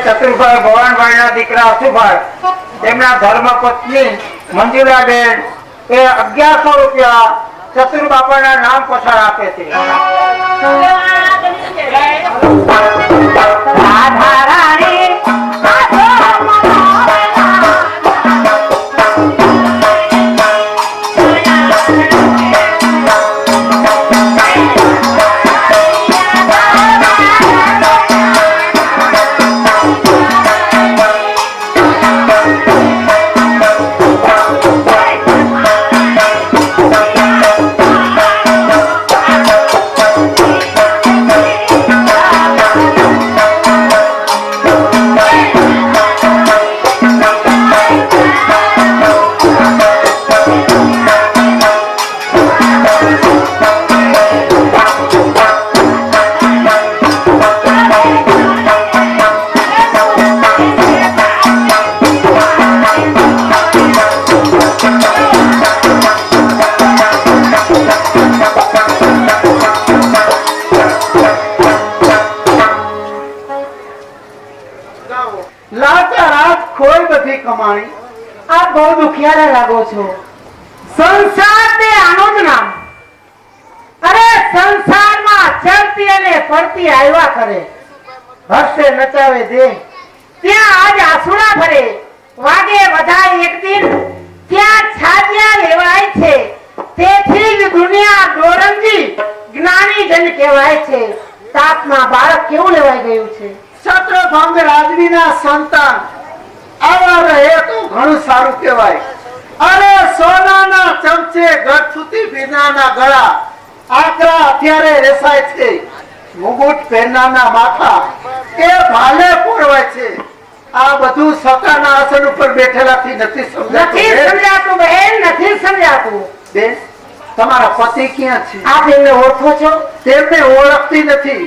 ચતુરભાઈ ભવાનભાઈના દીકરા અશુભાઈ તેમના ધર્મપત્ની મંજુલાબેન એ 1100 રૂપિયા ચતુર બાપાના નામ પસાર આપે છે. આપ બહુ દુખિયારા લાગો છો. સંસાર તે આનંદ નામ. અરે સંસારમાં ચડતી અને પડતી આવ્યા કરે, હસે નચાવે દે ત્યાં આજ આસુડા ભરે, વાગે વધાય એક દિન ત્યાં છાજ્યા લેવાય છે. તેથી જ દુનિયા દોરંગી જ્ઞાની જન કહેવાય છે. તાપમાં બાળક કેવું લેવાઈ ગયું છે. છત્રભંગ રાજવીના સંતાન આવા રહે તો ઘણું સારું કહેવાય. અરે સોનાના ચમચે ગઠુતી ભીનાના ગળા, આકરા અત્યારે રેસાય છે. મુગુટ પહેરનારના માથા એ ભાલે પોરવાય છે. આ બધું સતાના આસન ઉપર બેઠેલાથી નથી સમજાતું બહેન, નથી સમજાતું. બેન, તમારા પતિ ક્યાં છે? આપ એમને ઓળખો છો? તેમને ઓળખતી નથી,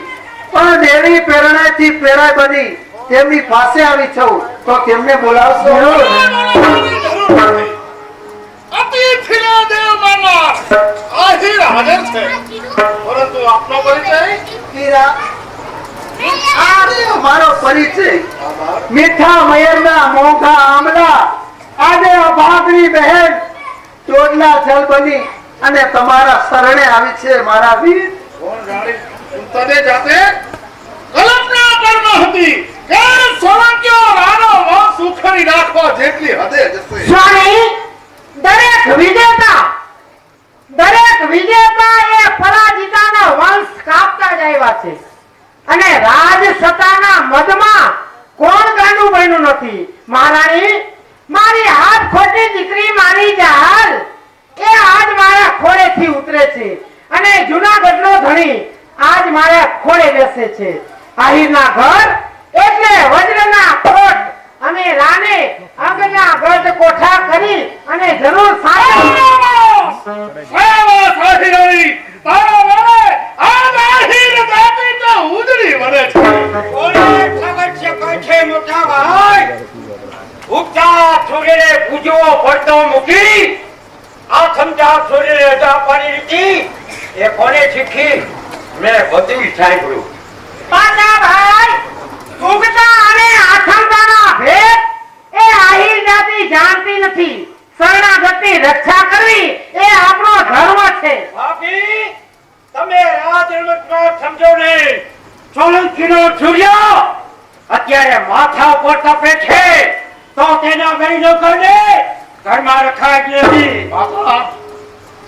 પણ દેવી પ્રેરણાથી પ્રેરાય બની તેમની પાસે આવી છું, તો તેમને બોલાવશો? અતિથિના દેવમાના આહિર હાજર છે, પરંતુ આપનો પરિચય? હીરા, આ મારો પરિચય. મીઠા મયરના મોંઘા આમલા આજે અભાગની બહેન ચોદલા જલ બની અને તમારા શરણે આવી છે. મારા વીર કોણ જાણે તને જાતે કલ્પના પણ હતી કે સોલંકીઓ રાનો વંશ ઉખેડી નાખવા જેટલી હદે જશે. સ્વામી, દરેક વિજેતા એ પરાજિતાનો વંશ કાપતા જ આવ્યા છે. અને રાજ સત્તાના મદમાં કોણ ગાંડું બન્યું નથી. મહારાણી, મારી હાથ ખોટી દીકરી મારી જાલ એ આજ મારા ખોળેથી ઉતરે છે, અને જૂનાગઢનો ધણી આજ મારા ખોળે બેસે છે. આહિરના ઘર એટલે વજ્રના કોટ, અમે રાને અંગના ગઢ કોઠા કરી અને જરૂર કોને શીખી? મેં બધું સાંભળ્યું. પાછા ભાઈ, ઉગતા અને આથમતાના ભેદ એ આહિર જાતિ જાણતી નથી. શરણાગતની રક્ષા કરવી એ આપણો ધર્મ છે. ભાભી, તમે રાજરણમાં સમજો નહીં. સોલંકીનો સૂર્ય અત્યારે માથા ઉપર તપે છે, તો તેના બહેનો કરને ઘરમાં રખાય જ નથી.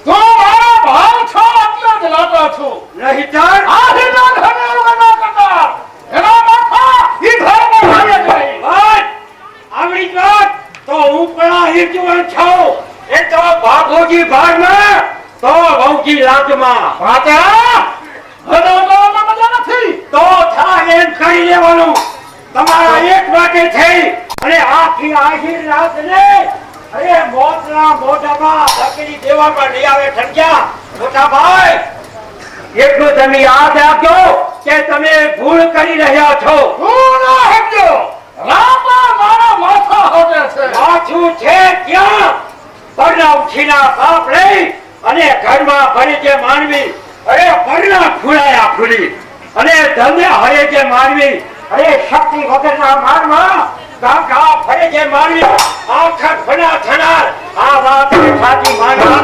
તો મારો ભાવ છો એટલે જ લાગો છો. નહીં તર આહિરના ઘરને ઉગના કરતા એના માથા ઈ ઘરમાં ભાગે જાય. બસ આવડી વાત તો હું પણ આહિર જુવાન છું. એ તો ભાગોજી ભાગમાં તો વહુજી લાજમાં. પાછા હદો તો મજા નથી. તો થાય એમ કરી લેવાનું. તમારા એક વાટે થઈ અને આખી આહિર રાતને અરે મોતના મોઢામાં ધકેલી દેવામાં નહીં આવે. ઠંડ્યા મોટા ભાઈ, એટલું તમે યાદ રાખજો કે તમે ભૂલ કરી રહ્યા છો. ભૂલ ના હટજો. રામા મારા માથા હોતે છે. માથું છે ક્યાં? પરના ઉઠીના બાપ લઈ અને ઘરમાં ભરી જે માનવી, અરે પરના ફૂલાયા ફૂલી અને ધને હરે જે માનવી, અરે શક્તિ વગરના માનમાં કાકા ફરે જે મારી આખા ફના થનાર આ વાત સાચી માનવા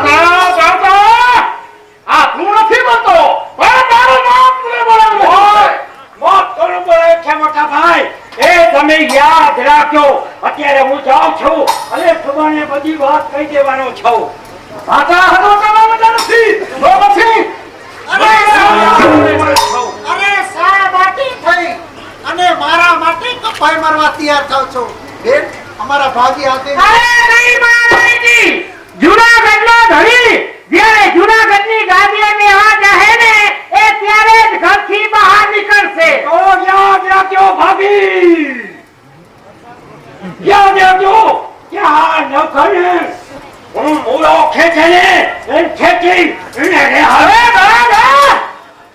આ તું નથી બોલતો પણ તારું મોત મને બોલાવ્યું મોત કોનું બોલે છે મોટા ભાઈ એ તમે યાદ રાખજો અત્યારે હું જાઉં છું અને તમારે બધી વાત કહી દેવાનો છું ભાતા હતો કરવા મજા નથી તો પછી અરે સા બાટી થઈ અને મારા માટે કપાઈ મારવા તૈયાર થાવ છો બેન અમારા ભાગી હાથે અરે નહીં મહારાજજી, જૂનાગઢનો ધણી જ્યારે જૂનાગઢની ગાદીએની હાથ રહે ને એ ત્યારે જ ઘરથી બહાર નીકળશે. તો યાદ રાખજો ભાભી યાદ રાખજો કે આ નખને હું મૂળો ખેંચે ને એ ખેંચી એને રે હવે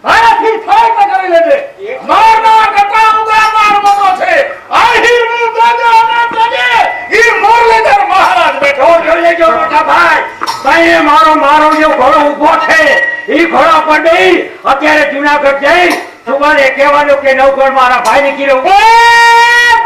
મારાથી ફાઈટ કરી લેજે મારના કટા ઉગા માર મોટો છે આહી હું દાદા અને દાદે ઈ મુરલીધર મહારાજ બેઠો જો લેજો મોટા ભાઈ ભાઈ મારો જે ઘોડો ઊભો છે ઈ ઘોડા પર નહીં અત્યારે જૂનાગઢ જઈ સુવારે કહેવાનું કે નવગઢ મારા ભાઈ ને કીધું એ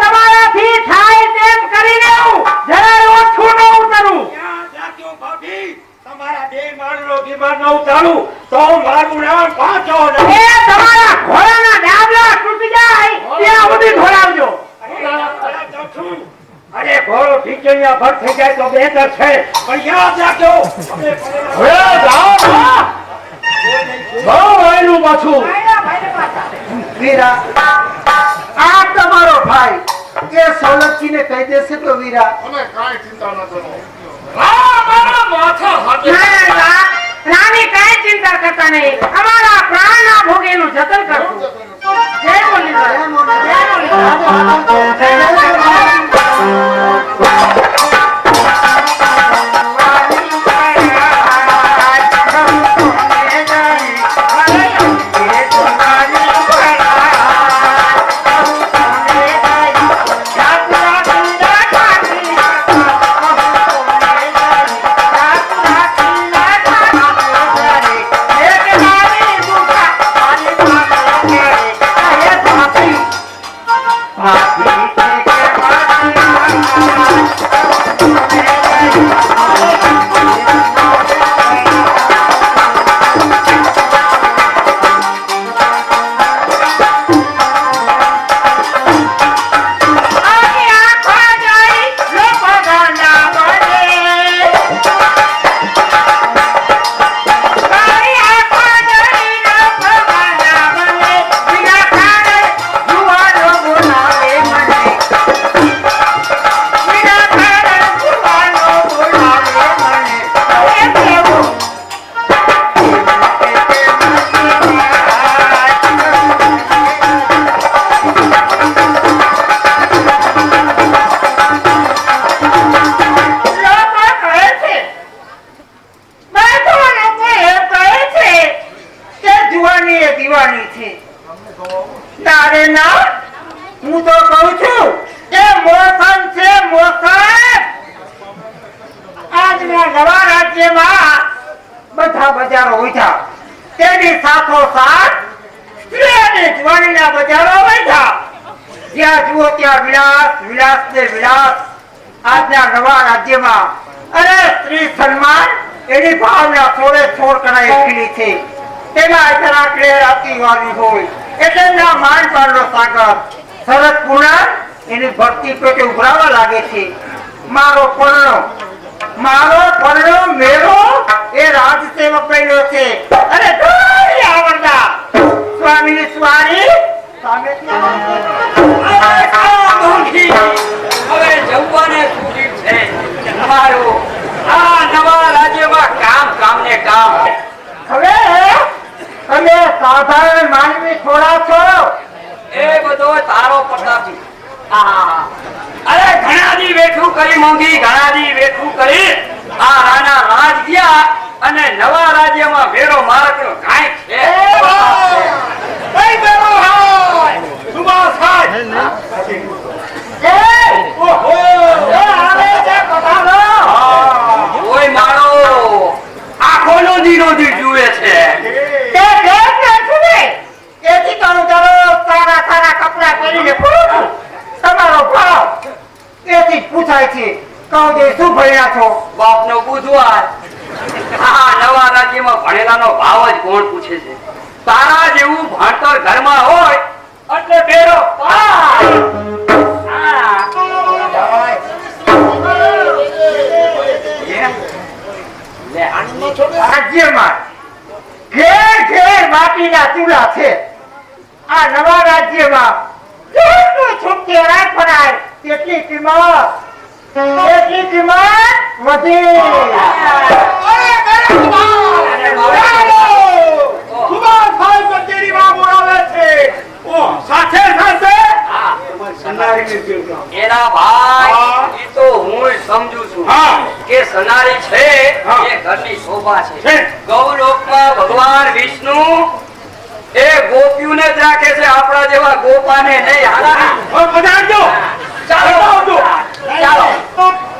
તમારાથી થાય તેમ કરી લેવું, જરા ઓછું ન ઉતરું. યાદ રાખજો ભાભી તમારા બે માળનો વિમાન ન ઉતારું તો મારું નામ પાછો એ તમારા ઘોડાના ડાબલા તૂટી જાય ત્યાં સુધી ઘોડાવજો. અરે ઘોડો ઠીકરિયા ભર થઈ જાય તો બહેતર છે પણ યાદ રાખજો હવે જાઓ બહુ વાયલું પાછું વીરા આ તમારો ભાઈ એ સોલંકીને કહી દેશે તો વીરા તમે કાંઈ ચિંતા ન કરો મારા માથા હાથે રાણી કાંઈ ચિંતા કરતા નહીં, અમારા પ્રાણના ભોગીનું જતન કરશું. જય મુરલીધર. જય હું તો કહું છું કે મોસમ છે મોસમ. આજના નવા રાજ્યમાં બધા બજારો ઉઠ્યા, તેની સાથોસાથ સ્ત્રી અને જુવાનીના બજારો વધ્યા. જ્યાં જુઓ ત્યાં વિલાસ વિલાસ ને વિલાસ. આજના નવા રાજ્યમાં અરે સ્ત્રી સન્માન એની ભાવના થોડે થોડ કણાએ ખીલી છે. તેમાં અચાનક લહેરાતી વાળી હોય એટલે ના માન પાડનો સાગર શરદ પૂર્ણ એની ભક્તિ પેટે ઉભરાવા લાગે છે. મારો પરણો મેળો એ રાજ સેવક બન્યો છે. અને ધોળી આવડતા સ્વામીની સ્વારી સામેથી હવે જમવાને છૂટી છે તમારું આ નવા રાજ્યમાં કામ ને કામ. હવે તમે સાધારણ માનવી થોડા છો. એ બધો તારો પ્રતાપ છે. અરે ઘણા દી વેઠું કરી મોંઘી ઘણા દી વેઠું કરી આ રાણા રાજ ગયા અને નવા રાજ્યમાં વેરો મારતો કાંઈ છે કઈ બેરો હાય સુભાષ ઓહો એ આવે છે પધારો. કોઈ મારો આખો નો દીનો દી જુએ છે. તે દેખ નથી ને તેથી તો હું દરરોજ સારા સારા કપડા પહેરીને કહું દે શું ભણ્યા છો? બાપનો બુધવાર. આ નવા રાજ્યમાં ભણેલાનો ભાવ જ કોણ પૂછે છે? તારા જેવું ભણતર ઘરમાં હોય એટલે બેરો પાર. હા. લે, રાજ્યમાં ઘેર ઘેર માટીના ચૂલા છે. આ નવા રાજ્યમાં જેટલું છૂટકે રાખવાય તેટલી કિંમત વધી. સુભાષભાઈ કચેરીમાં બોલાવે છે. ઓ સાથે સાથે હા. સનારીને જીવતા. એના ભાઈ ઈ તો હું સમજુ છું હા. કે સનારી છે હા. એ ઘરની શોભા છે. છે. ગૌલોકમાં ભગવાન વિષ્ણુ એ ગોપીઓને જ રાખે છે, આપણા જેવા ગોપાને નહીં. હાલા. હવે પધારજો. ચાલો. ચાલો.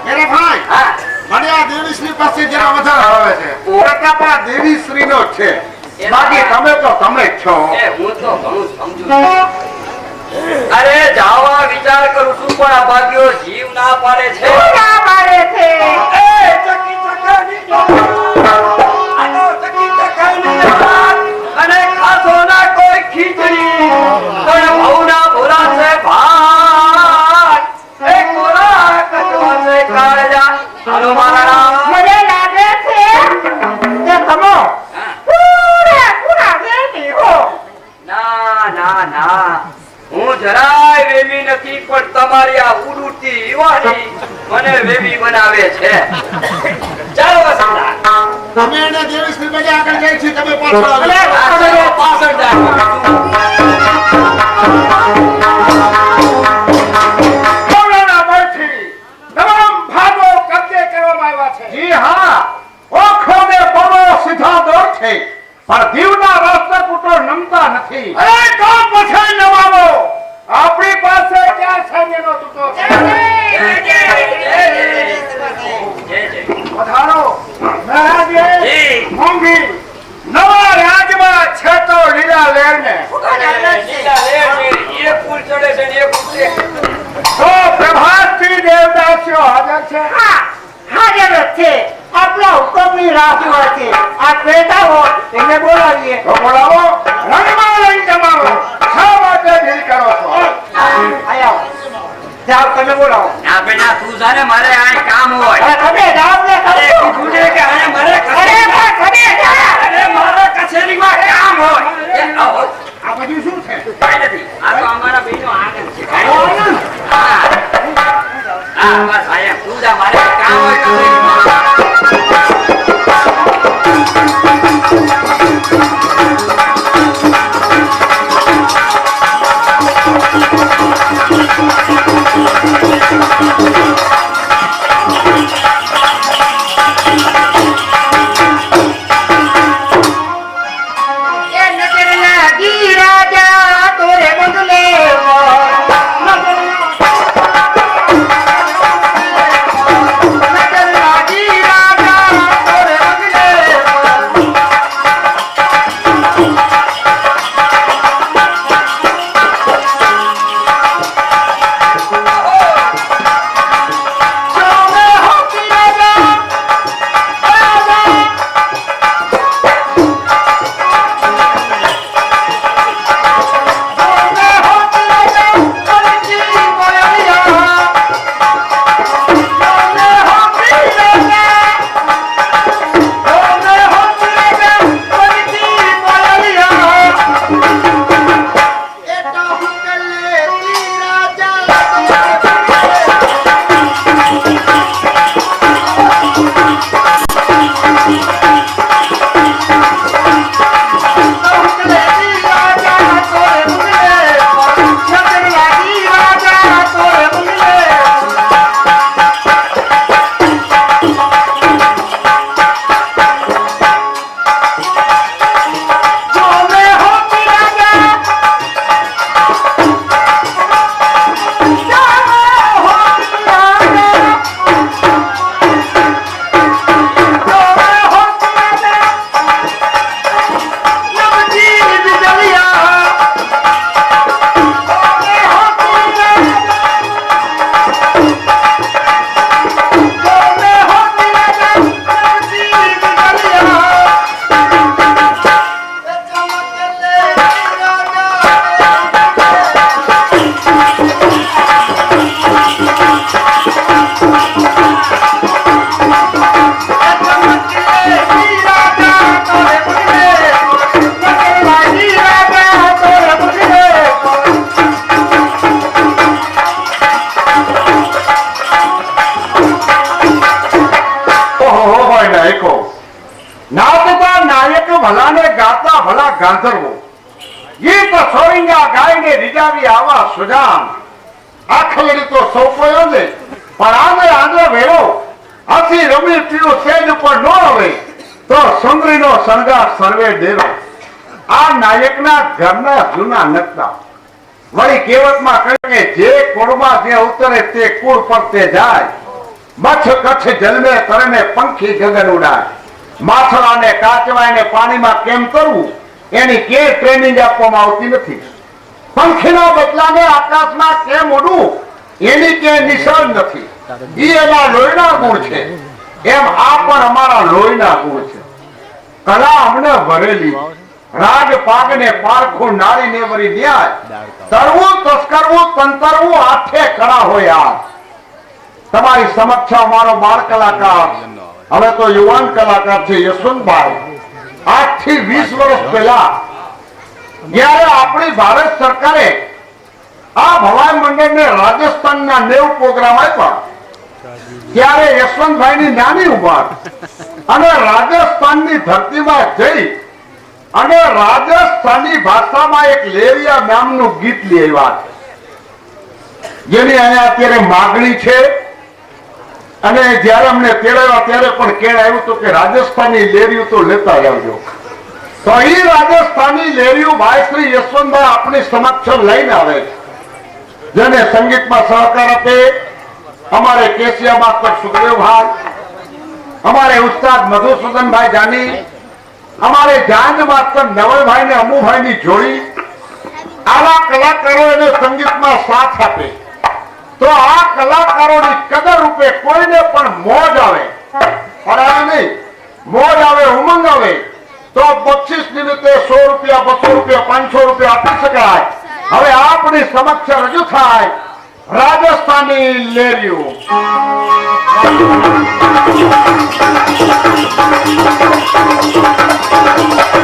મેરે ભાઈ હા. મને આ દેવીશ્રી પાસે જરા વધારે આવે છે. પ્રતાપ આ દેવીશ્રીનો જ છે. બાકી તમે તો તમે જ છો. એ હું તો ઘણું સમજુ છું. અરે જાવા વિચાર કરું છું પણ આ ભાગ્યો જીવ ના પાડે છે. ના પાડે છે. એ ચકી ચકાની આનો ચકી ચકાની અને ખાધો ના કોઈ ખીચડી પણ ભવના ભોલા છે ભાત. એ કોરા કચવા છે કાળજા. હાલો મારા મને લાગે છે કે તમે પૂરા વેમી હો. ના ના ના, હું જરાય વેમી નથી, પણ તમારી આ ઉડુતી યુવાની મને વેમી બનાવે છે. ચાલો વસંતા. તમે એને દેવીશ્રી પાસે આગળ જાય છે, તમે પાછળ આવો. અરે, ચાલો પાછળ જાય. કોરોના બળથી તમામ ભાગો કબજે કરવામાં આવ્યા છે. જી હા, ઓખો ને પલો સીધા દોર છે, પણ દીવના રાષ્ટ્રકૂટો નમતા નથી. અરે તો પછી નવાવો આપણી પાસે ક્યાં સૈન્યનો તૂટો છે. વધારો મહારાજે જી. મોંઘી નવા રાજમાં છે તો લીલા લેરને એ ફૂલ ચડે છે ને એ ફૂલ છે. તો પ્રભાતથી દેવદાસીઓ હાજર છે. હા, હાજર જ છે. આપણા હુકમની રાહ જુએ છે. આ બેઠા હોય એને બોલાવીએ. તો બોલાવો, રણમાં લઈ જમાવો. શા માટે ઢીલ કરો છો? આયા જાઓ, તમે બોલાવો. ના બેટા તું જાને, મારે આ કામ હોય. અરે તમે જાઓ ને અરે કહો. કીધું છે કે આને મારે અરે કચેરીમાં- પણ તમે જાઓ. અરે મારા કચેરીમાં કામ હોય. એ આવો. આ બધું શું છે? કાંઈ નથી. આ તો અમારા બેનો આનંદ છે. કાંઈ નથી. હા. હા, બસ આયા. તું જા, મારે કામ હોય કચેરીમાં. એ નજર લાગી રાજા તોરે બદલે નજર ભલાને ગાતા ભલા ગાંધર્વો ગીત સોરિંગા ગાઈને રીજાવી આવા સુજાન આખલડી તો સૌ કોઈ ને પણ આને આંધ્ર ભેળો આથી રમી પીળું સેજ ઉપર ન આવે તો સુંદરીનો શણગાર સર્વે ડેરો આ નાયકના ઘરના જૂના નકતા વળી કહેવતમાં કહે કે જે કુળમાં જે ઉતરે તે કુળ પર તે જાય મચ્છ કચ્છ જન્મે તરને પંખી ગગન ઉડાય માછલાને કાચવાને પાણીમાં કેમ કરવું એની કે ટ્રેનિંગ આપવામાં આવતી નથી પંખીના બદલાને આકાશમાં કેમ ઉડવું એની કે નિશાન નથી ઈ એના લોહીના ગુણ છે એમ આ પણ અમારા લોહીના ગુણ છે કલા અમને ભરેલી રાજ પાગને પારખું નાળીને વરી ન્યાય તરવું તસ્કરવું તંતરવું હાથે કળા હોય આ તમારી સમક્ષ અમારો બાળ કલાકાર હવે તો યુવાન કલાકાર છે યશવંતભાઈ આજથી 20 વર્ષ પહેલા જ્યારે આપણી ભારત સરકારે આ ભવાઈ મંડળને રાજસ્થાનના 90 પ્રોગ્રામ આપ્યા ત્યારે યશવંતભાઈની નાની ઉંમર અને રાજસ્થાનની ધરતીમાં જઈ અને રાજસ્થાની ભાષામાં એક લેરિયા નામનું ગીત લઈ આવ્યા જેની અહીંયા અત્યારે માગણી છે અને જ્યારે અમને તેડાવ્યા ત્યારે પણ કેળ આવ્યું હતું કે રાજસ્થાની લેરિયું તો લેતા આવજો તો એ રાજસ્થાની લેરિયું ભાઈ શ્રી યશવંતભાઈ આપણી સમક્ષ લઈને આવે છે જેને સંગીતમાં સહકાર આપે અમારે કેશિયા માસ્ટર સુખદેવભાઈ અમારે ઉસ્તાદ મધુસૂદનભાઈ જાની અમારે જાંજ માસ્ટર નવલભાઈ ને અમુભાઈની જોડી આવા કલાકારો એને સંગીતમાં સાથ આપે તો આ કલાકારોની કદર રૂપે કોઈને પણ મોજ આવે પણ નહીં મોજ આવે ઉમંગ આવે તો બક્ષિસ નિમિત્તે 100 રૂપિયા 200 રૂપિયા 500 રૂપિયા આપી શકાય હવે આપણી સમક્ષ રજૂ થાય રાજસ્થાની લેરિયું Oh,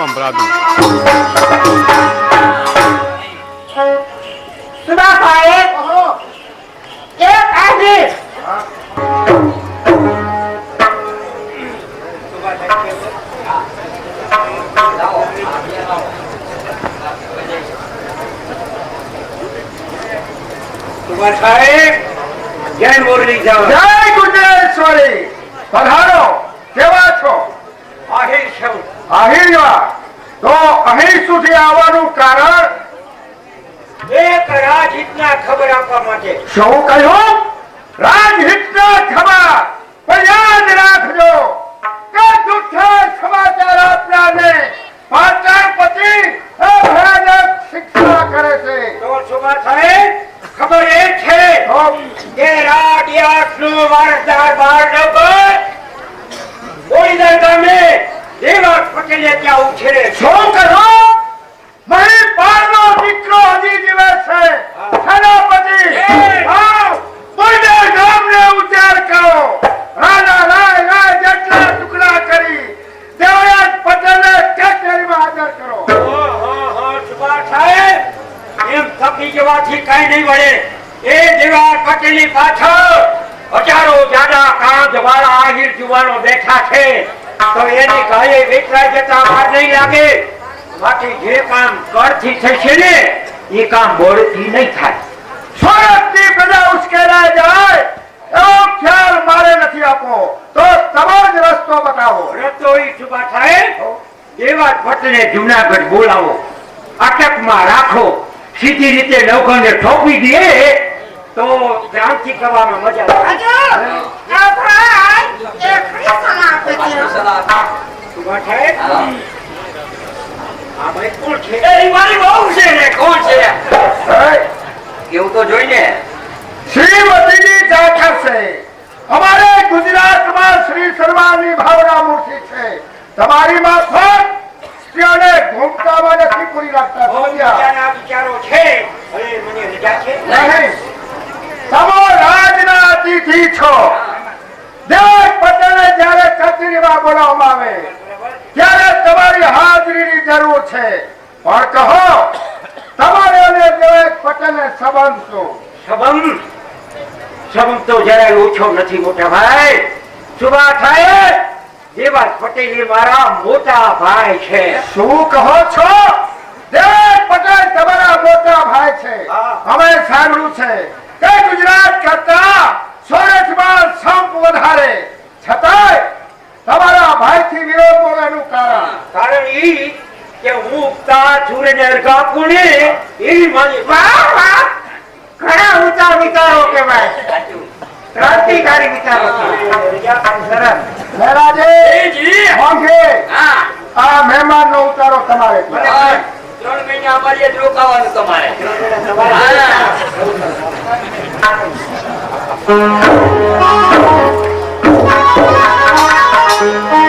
સંભળાતું. સુધા સાહેબ એક હાજર સુભાષ સાહેબ જય મુરલી જાવ જય ગુજરેશ્વરી. પધારો. કેવા છો? આહિર છું. આહિરવા. તો અહીં સુધી આવવાનું કારણ? એક રાજહિતના ખબર આપવા માટે. શું કહ્યું? રાજહિતના ખબર. પણ યાદ રાખજો કે જૂઠા સમાચાર આપનારને પાટણપતિ ભયાનક શિક્ષા કરે છે. તો સુભાષ સાહેબ ખબર એ છે કે રાડિયાસનો વારસદાર બહાર ન ગયો. ઓઈદર ગામે દેવાસ પટેલે ત્યાં ઉછેરે છે. શું કહ્યું? મહીપાલનો દીકરો હજી જીવે છે. સેનાપતિ આવ, ઓઈદર ગામને ઉચ્ચાર કરો. રાણા રાય જેટલા ટુકડા કરી દેવરાજ પટેલને કચેરીમાં હાજર કરો. સુભાષ સાહેબ એમ થકી જવાથી કઈ નહીં વળે. એ દેવાસ પટેલની પાછળ હજારો જાડા કાંધ વાળા આહિર જુવાનો બેઠા છે. તો એની ગાયે વેચરાઈ જતા વાર નહીં લાગે. બાકી જે કામ કરથી થશે ને એ કામ બોલથી નહીં થાય. સુરતની પ્રજા ઉશ્કેરાઈ જાય એવો ખ્યાલ મારે નથી આપવો. તો તમે જ રસ્તો બતાવો. રતોઈ સુભાષ સાહેબ દેવાસ ભટ્ટને જુનાગઢ બોલાવો, અટકમાં રાખો. સીધી રીતે નૌકાને ઠોકી દે તો ધ્યાનથી કરવામાં મજા આવે. સુભાષ સાહેબ આ ભાઈ કોણ છે? એ મારી બહુ છે ને. કોણ છે? હે? એવું તો જોઈને. શ્રીમતીજી જાખર છે. અમારે ગુજરાતમાં શ્રી શર્માની ભાવના મૂર્તિ છે. તમારી માફક સ્ત્રીઓને ઘૂમટામાં નથી પૂરી રાખતા. બહુ સમજ્યા? મજાના વિચારો છે. હવે મને રજા છે. નહીં. તમે રાજના અતિથિ છો. દેવ પટેલે જ્યારે કચેરીમાં બોલાવવામાં આવે ત્યારે તમારી હાજરીની જરૂર છે. પણ કહો તમારે અને દેવ પટેલને સંબંધ શું? સંબંધ તો જરાય ઓછો નથી મોટા ભાઈ. સુભાષ સાહેબ દેવાસ પટેલ એ મારા મોટા ભાઈ છે. શું કહો છો? દેવ પટેલ તમારા મોટા ભાઈ છે. હા. અમે સાંભળ્યું છે કે ગુજરાત કરતા સુરતમાં સંપ વધારે. છતાંય તમારા ભાઈથી વિરોધ બોલવાનું કારણ? કારણ ઈ કે હું ઉગતા સૂર્યને અરગાપું ને એવી મારી ઘણા ઊંચા વિચારો કહેવાય. ક્રાંતિકારી વિચારો છે. સરસ. મહારાજે મોંઘે હા. આ મહેમાનનો ઉતારો તમારે. મને 3 મહિના અમારે જ રોકાવાનું તમારે. હા.